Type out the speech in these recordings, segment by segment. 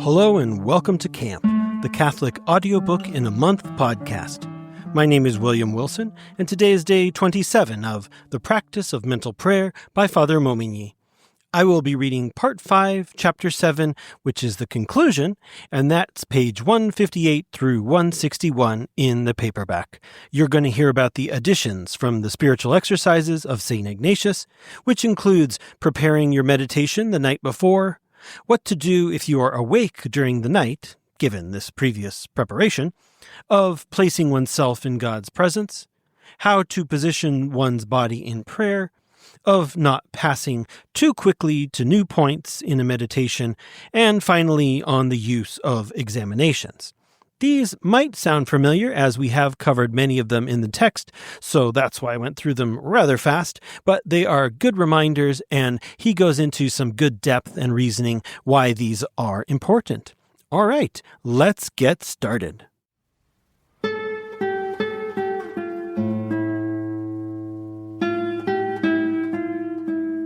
Hello and welcome to Camp, the Catholic Audiobook in a Month podcast. My name is William Wilson, and today is day 27 of The Practice of Mental Prayer by Father Momigny. I will be reading Part 5, Chapter 7, which is the conclusion, and that's page 158 through 161 in the paperback. You're going to hear about the additions from the spiritual exercises of St. Ignatius, which includes preparing your meditation the night before, what to do if you are awake during the night, given this previous preparation, of placing oneself in God's presence, how to position one's body in prayer, of not passing too quickly to new points in a meditation, and finally on the use of examinations. These might sound familiar as we have covered many of them in the text, so that's why I went through them rather fast, but they are good reminders and he goes into some good depth and reasoning why these are important. All right, let's get started.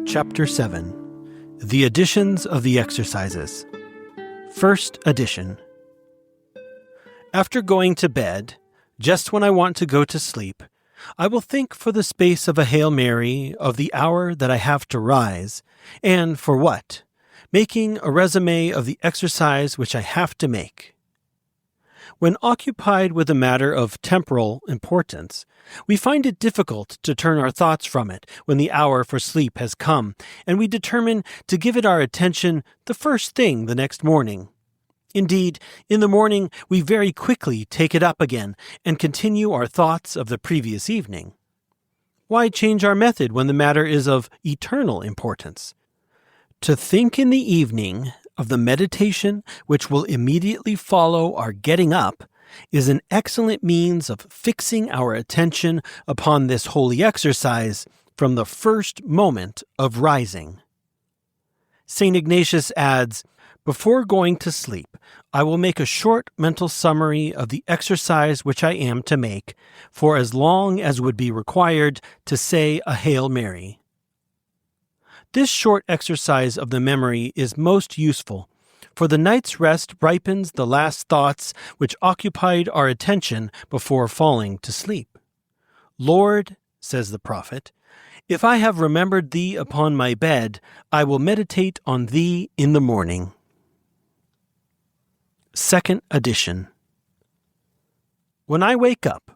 Chapter 7. The Additions of the Exercises. First Edition. After going to bed, just when I want to go to sleep, I will think for the space of a Hail Mary of the hour that I have to rise, and for what, making a resume of the exercise which I have to make. When occupied with a matter of temporal importance, we find it difficult to turn our thoughts from it when the hour for sleep has come, and we determine to give it our attention the first thing the next morning. Indeed, in the morning we very quickly take it up again and continue our thoughts of the previous evening. Why change our method when the matter is of eternal importance? To think in the evening of the meditation which will immediately follow our getting up is an excellent means of fixing our attention upon this holy exercise from the first moment of rising. St. Ignatius adds, "Before going to sleep, I will make a short mental summary of the exercise which I am to make, for as long as would be required to say a Hail Mary." This short exercise of the memory is most useful, for the night's rest ripens the last thoughts which occupied our attention before falling to sleep. "Lord," says the prophet, "if I have remembered thee upon my bed, I will meditate on thee in the morning." Second Edition. When I wake up,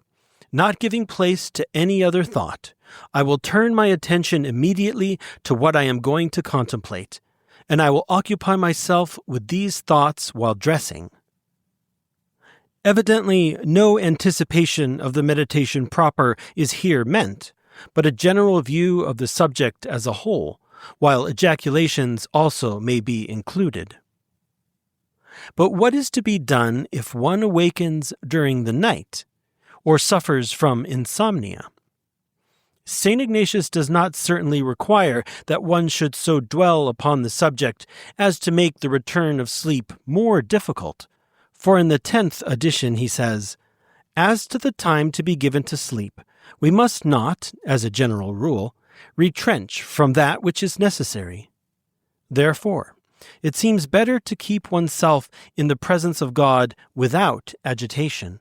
not giving place to any other thought, I will turn my attention immediately to what I am going to contemplate, and I will occupy myself with these thoughts while dressing. Evidently, no anticipation of the meditation proper is here meant, but a general view of the subject as a whole, while ejaculations also may be included. But what is to be done if one awakens during the night, or suffers from insomnia? St. Ignatius does not certainly require that one should so dwell upon the subject as to make the return of sleep more difficult, for in the 10th edition he says, "As to the time to be given to sleep, we must not, as a general rule, retrench from that which is necessary. Therefore, it seems better to keep oneself in the presence of God without agitation,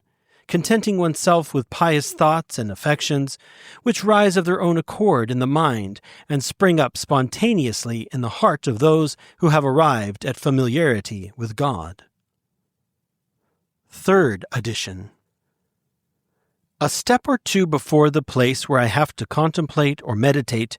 contenting oneself with pious thoughts and affections, which rise of their own accord in the mind and spring up spontaneously in the heart of those who have arrived at familiarity with God." Third Edition. A step or two before the place where I have to contemplate or meditate,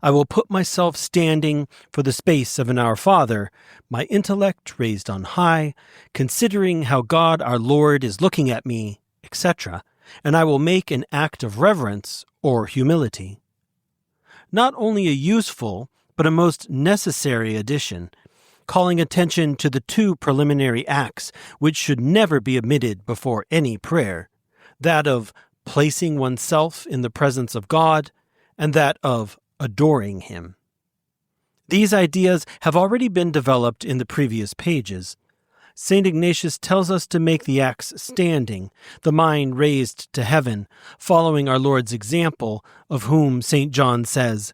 I will put myself standing for the space of an Our Father, my intellect raised on high, considering how God our Lord is looking at me, etc., and I will make an act of reverence or humility. Not only a useful, but a most necessary addition, calling attention to the two preliminary acts which should never be omitted before any prayer, that of placing oneself in the presence of God, and that of adoring Him. These ideas have already been developed in the previous pages. St. Ignatius tells us to make the acts standing, the mind raised to heaven, following our Lord's example, of whom St. John says,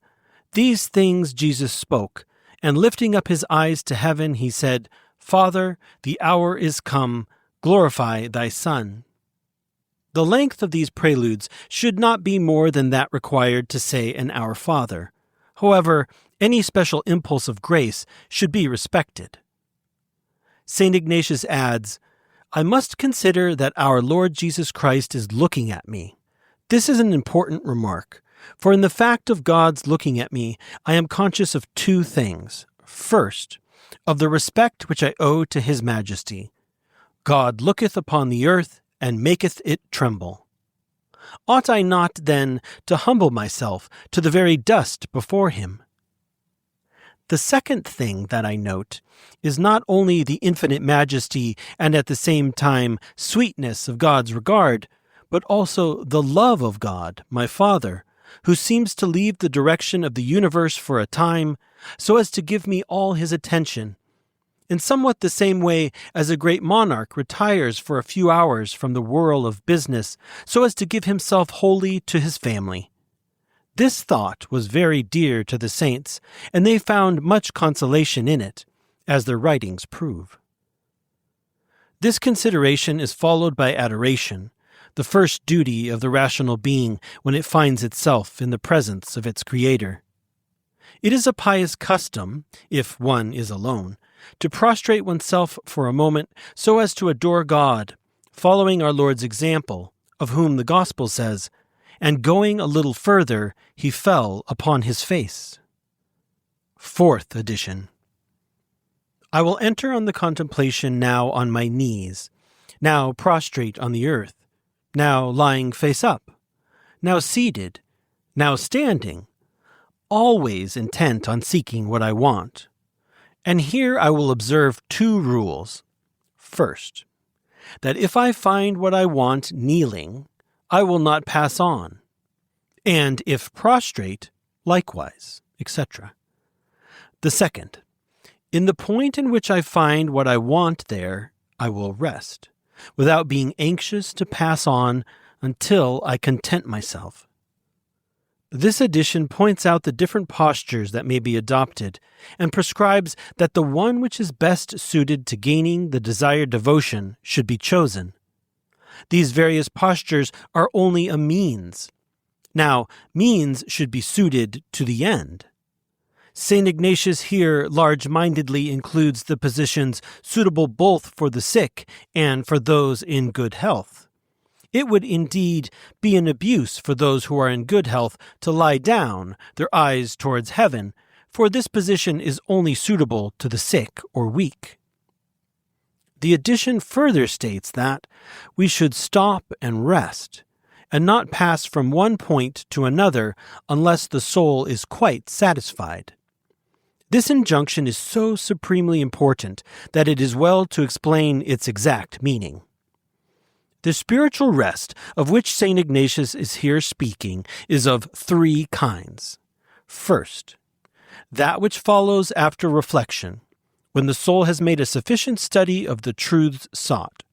"These things Jesus spoke, and lifting up his eyes to heaven, he said, Father, the hour is come, glorify thy Son. The length of these preludes should not be more than that required to say an Our Father. However, any special impulse of grace should be respected. St. Ignatius adds, I must consider that our Lord Jesus Christ is looking at me. This is an important remark, for in the fact of God's looking at me, I am conscious of two things. First, of the respect which I owe to his majesty. God looketh upon the earth and maketh it tremble. Ought I not, then, to humble myself to the very dust before him? The second thing that I note is not only the infinite majesty and at the same time sweetness of God's regard, but also the love of God, my Father, who seems to leave the direction of the universe for a time so as to give me all his attention, in somewhat the same way as a great monarch retires for a few hours from the whirl of business so as to give himself wholly to his family. This thought was very dear to the saints, and they found much consolation in it, as their writings prove. This consideration is followed by adoration, the first duty of the rational being when it finds itself in the presence of its Creator. It is a pious custom, if one is alone, to prostrate oneself for a moment so as to adore God, following our Lord's example, of whom the Gospel says, and going a little further, he fell upon his face. Fourth edition. I will enter on the contemplation now on my knees, now prostrate on the earth, now lying face up, now seated, now standing, always intent on seeking what I want. And here I will observe two rules. First, that if I find what I want kneeling, I will not pass on, and if prostrate, likewise, etc. The second, in the point in which I find what I want there, I will rest, without being anxious to pass on until I content myself. This edition points out the different postures that may be adopted and prescribes that the one which is best suited to gaining the desired devotion should be chosen. These various postures are only a means. Now, means should be suited to the end. St. Ignatius here large-mindedly includes the positions suitable both for the sick and for those in good health. It would indeed be an abuse for those who are in good health to lie down, their eyes towards heaven, for this position is only suitable to the sick or weak. The edition further states that we should stop and rest, and not pass from one point to another unless the soul is quite satisfied. This injunction is so supremely important that it is well to explain its exact meaning. The spiritual rest of which St. Ignatius is here speaking is of three kinds. First, that which follows after reflection, when the soul has made a sufficient study of the truths sought.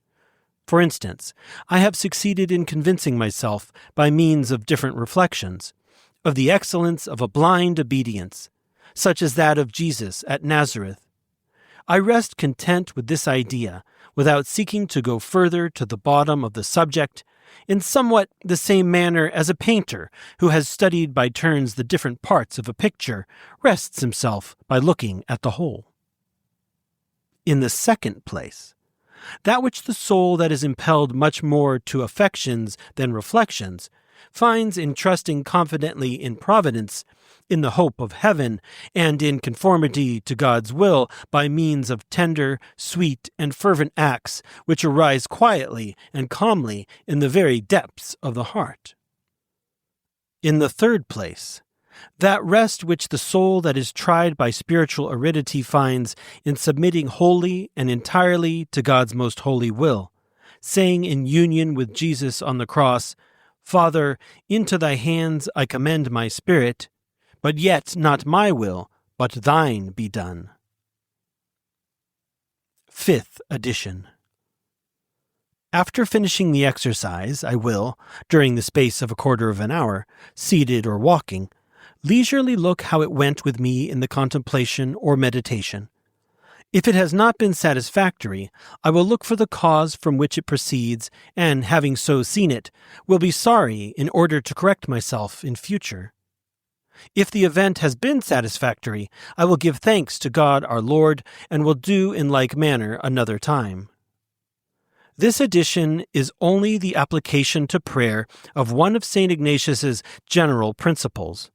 For instance, I have succeeded in convincing myself, by means of different reflections, of the excellence of a blind obedience, such as that of Jesus at Nazareth. I rest content with this idea, without seeking to go further to the bottom of the subject, in somewhat the same manner as a painter who has studied by turns the different parts of a picture rests himself by looking at the whole. In the second place, that which the soul that is impelled much more to affections than reflections finds in trusting confidently in providence, in the hope of heaven, and in conformity to God's will by means of tender, sweet, and fervent acts which arise quietly and calmly in the very depths of the heart. In the third place, that rest which the soul that is tried by spiritual aridity finds in submitting wholly and entirely to God's most holy will, saying in union with Jesus on the cross, Father, into thy hands I commend my spirit, but yet not my will, but thine be done. Fifth edition. After finishing the exercise, I will, during the space of a quarter of an hour, seated or walking, leisurely look how it went with me in the contemplation or meditation. If it has not been satisfactory, I will look for the cause from which it proceeds, and, having so seen it, will be sorry in order to correct myself in future. If the event has been satisfactory, I will give thanks to God our Lord, and will do in like manner another time. This addition is only the application to prayer of one of St. Ignatius's general principles,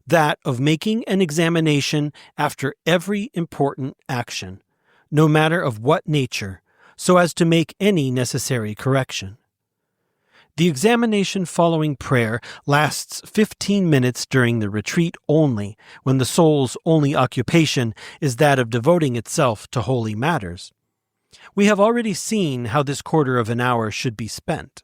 that of making an examination after every important action, no matter of what nature, so as to make any necessary correction. The examination following prayer lasts 15 minutes during the retreat only, when the soul's only occupation is that of devoting itself to holy matters. We have already seen how this quarter of an hour should be spent.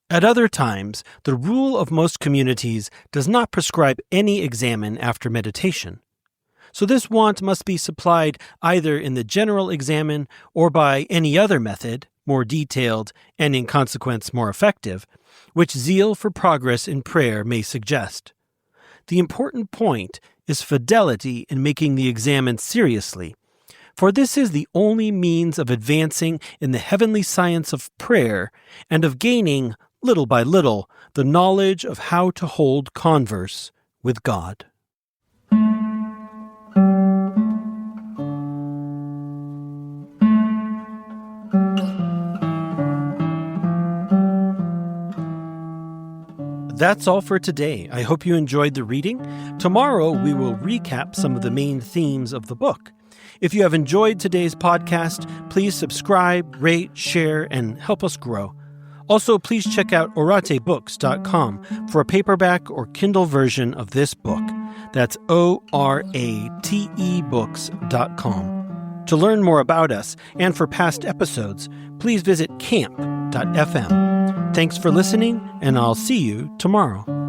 At other times, the rule of most communities does not prescribe any examen after meditation. So this want must be supplied either in the general examen or by any other method, more detailed and in consequence more effective, which zeal for progress in prayer may suggest. The important point is fidelity in making the examen seriously, for this is the only means of advancing in the heavenly science of prayer and of gaining, little by little, the knowledge of how to hold converse with God. That's all for today. I hope you enjoyed the reading. Tomorrow we will recap some of the main themes of the book. If you have enjoyed today's podcast, please subscribe, rate, share, and help us grow. Also, please check out oratebooks.com for a paperback or Kindle version of this book. That's oratebooks.com. To learn more about us and for past episodes, please visit camp.fm. Thanks for listening, and I'll see you tomorrow.